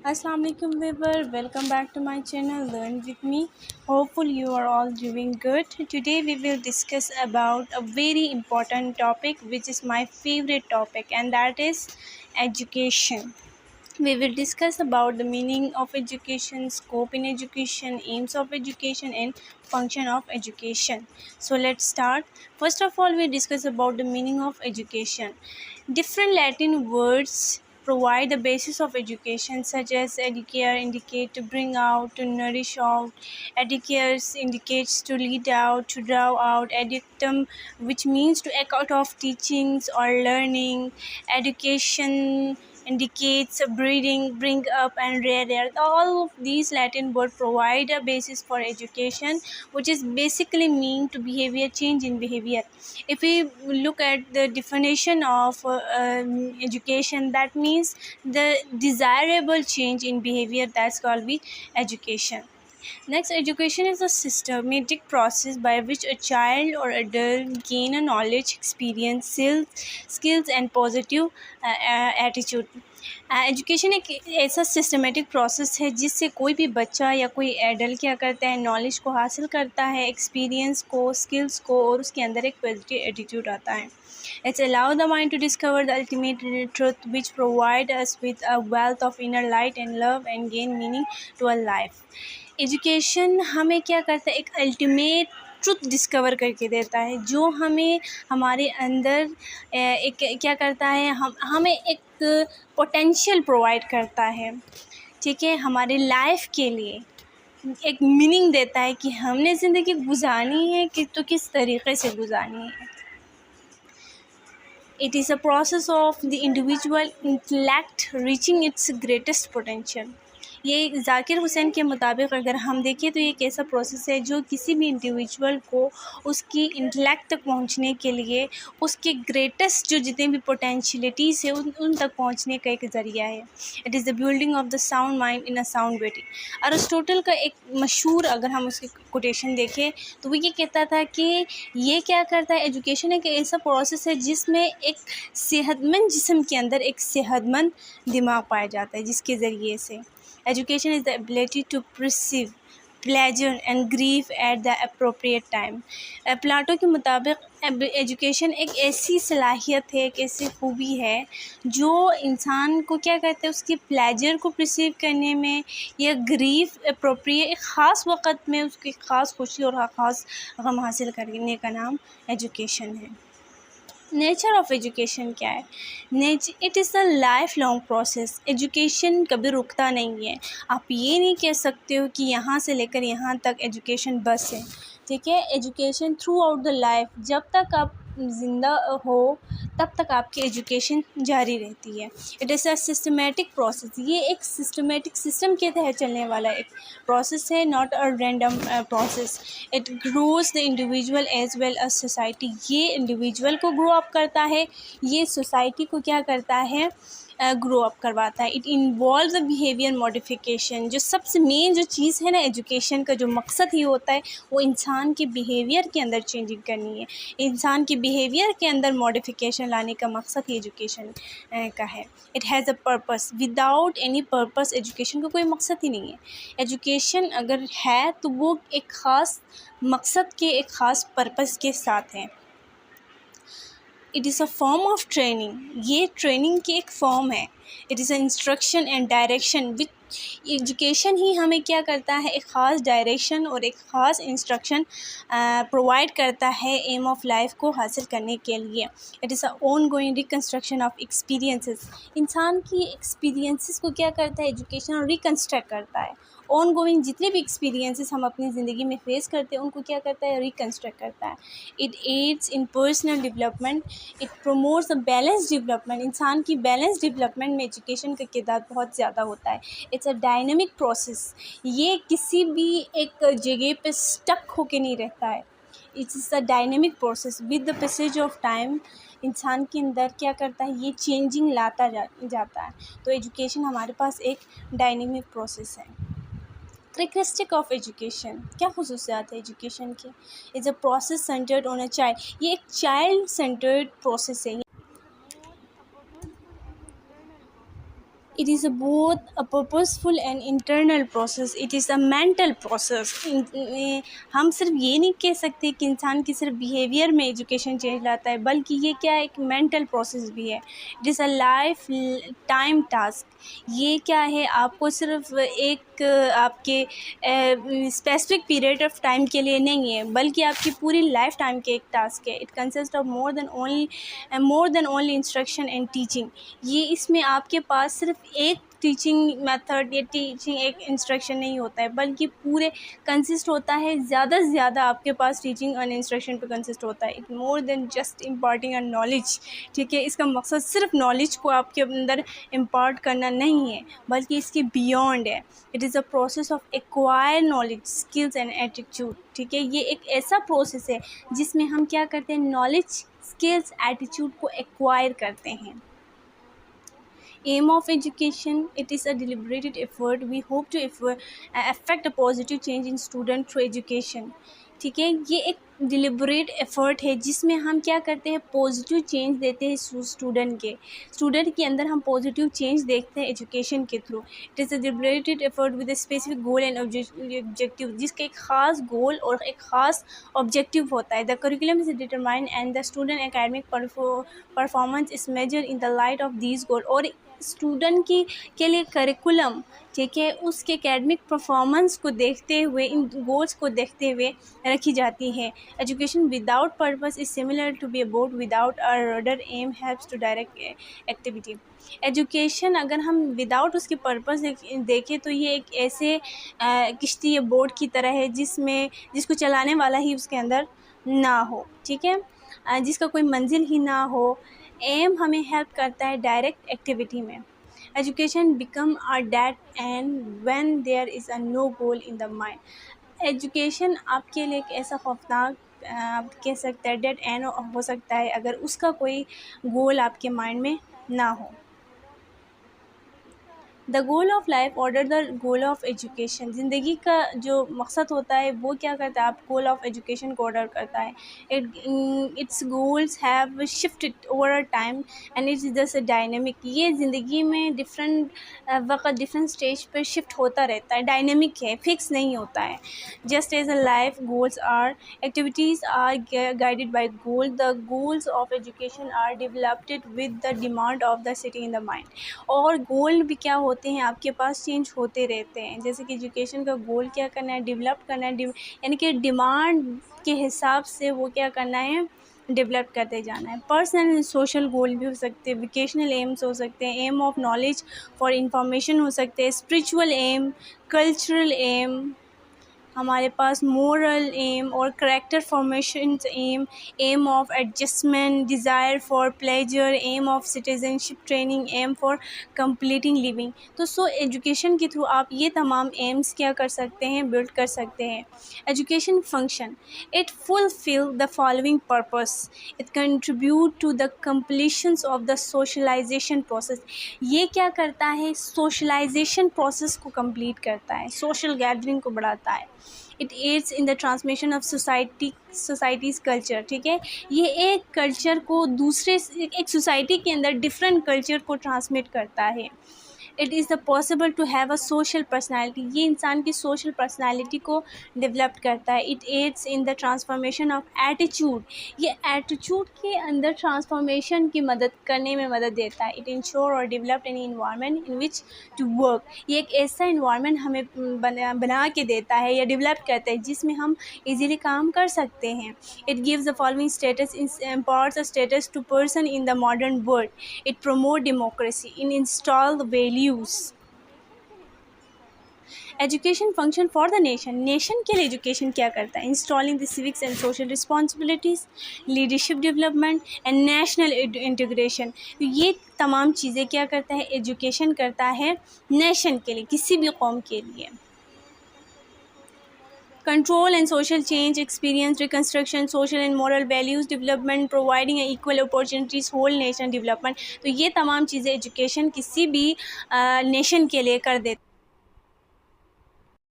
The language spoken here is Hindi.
Assalamu alaikum viewer, welcome back to my channel Learn with me. Hopefully you are all doing good. Today we will discuss about a very important topic which is my favorite topic, and that is education. We will discuss about the meaning of education, scope in education, aims of education and function of education. So let's start. First of all, we discuss about the meaning of education. Different Latin words provide the basis of education, such as educare indicate to bring out, to nourish out, educares indicates to lead out, to draw out, eductum which means to echo out of teachings or learning, education indicates breeding, bring up and rear. All of these Latin words provide a basis for education, which is basically mean to behavior, change in behavior. If we look at the definition of education, that means the desirable change in behavior, that's called be education. Next, education is a systematic process by which a child or adult gain a knowledge, experience, skills and positive attitude. Education एक ऐसा सिस्टमेटिक प्रोसेस है जिससे कोई भी बच्चा या कोई एडल्ट क्या करता है, नॉलेज को हासिल करता है, एक्सपीरियंस को, स्किल्स को, और उसके अंदर एक पॉजिटिव एटीट्यूड आता है. It's allow the mind to discover the ultimate truth which provide us with a wealth of inner light and love and gain meaning to our life. Education हमें क्या करता है, एक अल्टीमेट ट्रुथ डिस्कवर करके देता है, जो हमें हमारे अंदर एक क्या करता है, हमें एक पोटेंशियल प्रोवाइड करता है. ठीक है, हमारे लाइफ के लिए एक मीनिंग देता है कि हमने ज़िंदगी गुजारनी है कि तो किस तरीक़े से गुजारनी है. It is a process of the individual intellect reaching its greatest potential. ये ज़ाकिर हुसैन के मुताबिक अगर हम देखें तो ये एक ऐसा प्रोसेस है जो किसी भी इंडिविजुअल को उसकी इंटेलेक्ट तक पहुंचने के लिए उसके ग्रेटेस्ट जो जितने भी पोटेंशियलिटीज़ है उन तक पहुंचने का एक ज़रिया है. It is the building of the sound mind in a sound body. Aristotle का एक मशहूर अगर हम उसकी कोटेशन देखें तो वो ये कहता था कि ये क्या करता है, एजुकेशन एक ऐसा प्रोसेस है जिसमें एक सेहतमंद जिस्म के अंदर एक सेहतमंद दिमाग पाया जाता है, जिसके ज़रिए से education is the ability to perceive pleasure and grief at the appropriate time. Plato के मुताबिक एजुकेशन एक ऐसी सलाहियत है, एक ऐसी खूबी है जो इंसान को क्या कहते हैं, उसकी प्लेजर को परसीव करने में या ग्रीफ अप्रोप्रिएट एक ख़ास वक़्त में उसकी ख़ास खुशी और ख़ास गम हासिल करने का नाम एजुकेशन है. नेचर ऑफ एजुकेशन क्या है? It is a life long process. Education कभी रुकता नहीं है. आप ये नहीं कह सकते हो कि यहाँ से लेकर यहाँ तक एजुकेशन बस है. ठीक है, education through out the life, जब तक आप ज़िंदा हो तब तक आपकी एजुकेशन जारी रहती है. It is a systematic process. ये एक सिस्टमेटिक सिस्टम के तहत चलने वाला एक प्रोसेस है, not a random process. It grows the individual as well as society. ये इंडिविजुअल को ग्रो अप करता है, ये सोसाइटी को क्या करता है, ग्रो अप करवाता है. It involve the behaviour modification. जो सबसे मेन जो चीज़ है ना, एजुकेशन का जो मकसद ही होता है वो इंसान के बिहेवियर के अंदर चेंजिंग करनी है. इंसान के बिहेवियर के अंदर मॉडिफिकेशन लाने का मकसद ही एजुकेशन का है. It has a purpose. Without any purpose education का कोई मकसद ही नहीं है. एजुकेशन अगर है तो वो एक ख़ास मकसद के, एक ख़ास पर्पस के साथ है. It is a form of training. ये ट्रेनिंग की एक फॉर्म है. It is a instruction and direction. Which education ही हमें क्या करता है, एक ख़ास डायरेक्शन और एक ख़ास इंस्ट्रक्शन प्रोवाइड करता है एम ऑफ लाइफ को हासिल करने के लिए. It is a on going reconstruction of experiences. इंसान की एक्सपीरियंसेस को क्या करता है, एजुकेशन रिकन्स्ट्रक्ट करता है. ऑन गोइंग जितने भी एक्सपीरियंसेस हम अपनी ज़िंदगी में फ़ेस करते हैं उनको क्या करता है, रिकन्स्ट्रक्ट करता है. It aids in personal development. It promotes a balance development. इंसान की बैलेंस डेवलपमेंट में एजुकेशन का किरदार बहुत ज़्यादा होता है. It's a dynamic process. ये किसी भी एक जगह पे स्टक होके नहीं रहता है. It's a dynamic process. With the passage of time इंसान के अंदर क्या करता है, ये चेंजिंग लाता जाता है. तो एजुकेशन हमारे पास एक डायनेमिक प्रोसेस है. करेक्टरिस्टिक ऑफ एजुकेशन, क्या खसूसियात है एजुकेशन की? Is a process centred on a child. ये एक चाइल्ड सेंटर्ड प्रोसेस है. It is a both a purposeful and internal process. It is a mental process. हम सिर्फ ये नहीं कह सकते कि इंसान की सिर्फ बिहेवियर में एजुकेशन चेंज लाता है, बल्कि ये क्या है, एक मेंटल प्रोसेस भी है. It is a life time task. ये क्या है, आपको सिर्फ एक आपके स्पेसिफिक पीरियड ऑफ टाइम के लिए नहीं है, बल्कि आपकी पूरी लाइफ टाइम के एक टास्क है. It consist of more than only instruction and teaching. ये इसमें आपके पास सिर्फ एक टीचिंग मेथड या टीचिंग एक इंस्ट्रक्शन नहीं होता है, बल्कि पूरे कंसिस्ट होता है, ज़्यादा से ज़्यादा आपके पास टीचिंग और इंस्ट्रक्शन पे कंसिस्ट होता है. It more than just imparting a knowledge. ठीक है, इसका मकसद सिर्फ नॉलेज को आपके अंदर इम्पार्ट करना नहीं है, बल्कि इसके बियॉन्ड है. It is a process of acquire knowledge, skills and attitude. ठीक है, ये एक ऐसा प्रोसेस है जिसमें हम क्या करते हैं, नॉलेज, स्किल्स, एटीट्यूड को एक्वायर करते हैं. Aim of education, it is a deliberated effort. We hope to affect a positive change in student through education. ठीक है, ये एक डिलिबरेट एफर्ट है जिसमें हम क्या करते हैं, पॉजिटिव चेंज देते हैं स्टूडेंट के अंदर हम पॉजिटिव चेंज देखते हैं एजुकेशन के थ्रू. It is a deliberated effort with a specific goal and objective, जिसका एक ख़ास गोल और एक ख़ास ऑब्जेक्टिव होता है. The curriculum is determined and the student academic performance is measure in the light of these goal. और स्टूडेंट की के लिए करिकुलम, ठीक है, उसके एकेडमिक परफॉर्मेंस को देखते हुए, इन गोल्स को देखते हुए रखी जाती है. Education without purpose is similar to be a boat without a rudder. Aim helps to direct activity. Education अगर हम विदाउट उसके पर्पस देखें तो ये एक ऐसे किश्ती या बोट की तरह है जिसको चलाने वाला ही उसके अंदर ना हो. ठीक है, जिसका कोई मंजिल ही ना हो. एम हमें हेल्प करता है डायरेक्ट एक्टिविटी में. Education become a dead end when there is a no goal in the mind. Education आपके लिए एक ऐसा खौफनाक, आप कह सकते हैं, डेड एंड हो सकता है अगर उसका कोई गोल आपके माइंड में ना हो. The goal of life order the goal of education. ज़िंदगी का जो मकसद होता है वो क्या करता है, आप गोल ऑफ एजुकेशन को ऑर्डर करता है. It's goals have shifted over a time and it's just dynamic. ये ज़िंदगी में डिफरेंट वक्त डिफरेंट स्टेज पर शिफ्ट होता रहता है, डायनेमिक है, फिक्स नहीं होता है. Just as a life goals are, activities are guided by goal. The goals of education are developed with the demand of the city in the mind. और गोल भी क्या होते हैं आपके पास, चेंज होते रहते हैं. जैसे कि एजुकेशन का गोल क्या करना है, डेवलप करना है, यानी कि डिमांड के हिसाब से वो क्या करना है, डेवलप करते जाना है. पर्सनल एंड सोशल गोल भी हो सकते हैं, वोकेशनल एम्स हो सकते हैं, aim of knowledge for information हो सकते हैं, स्पिरिचुअल एम, कल्चरल एम, हमारे पास मोरल एम और character formation aim, aim of adjustment, desire for pleasure, aim of citizenship training, aim for completing living. तो एजुकेशन के थ्रू आप ये तमाम एम्स क्या कर सकते हैं, बिल्ड कर सकते हैं. Education function, it fulfil the following purpose. It contribute to the completions of the socialisation process. ये क्या करता है, सोशलाइजेशन प्रोसेस को कंप्लीट करता है, सोशल गैदरिंग को बढ़ाता है. It aids in the transmission of societies culture. ठीक है, ये एक कल्चर को दूसरे, एक सोसाइटी के अंदर डिफरेंट कल्चर को ट्रांसमिट करता है. It is the possible to have a social personality. ये इंसान की सोशल पर्सनैलिटी को डेवलप करता है. It aids in the transformation of attitude. ये एटीट्यूड के अंदर ट्रांसफॉर्मेशन की मदद करने में मदद देता है. इट इंश्योर और develop an environment in which to work. ये एक ऐसा इन्वायरमेंट हमें बना के देता है या डेवलप करता है जिसमें हम इजीली काम कर सकते हैं. It gives the following status, imparts a status to person in the modern world. It promote democracy in install the values. Education function for the nation. Nation के लिए एजुकेशन क्या करता है, installing the civics and social responsibilities, leadership development and national integration. ये तमाम चीज़ें क्या करता है, एजुकेशन करता है नेशन के लिए, किसी भी कौम के लिए. Control and social change, experience, reconstruction, social and moral values development, providing equal opportunities, whole nation development. तो ये तमाम चीज़ें एजुकेशन किसी भी नेशन के लिए कर देती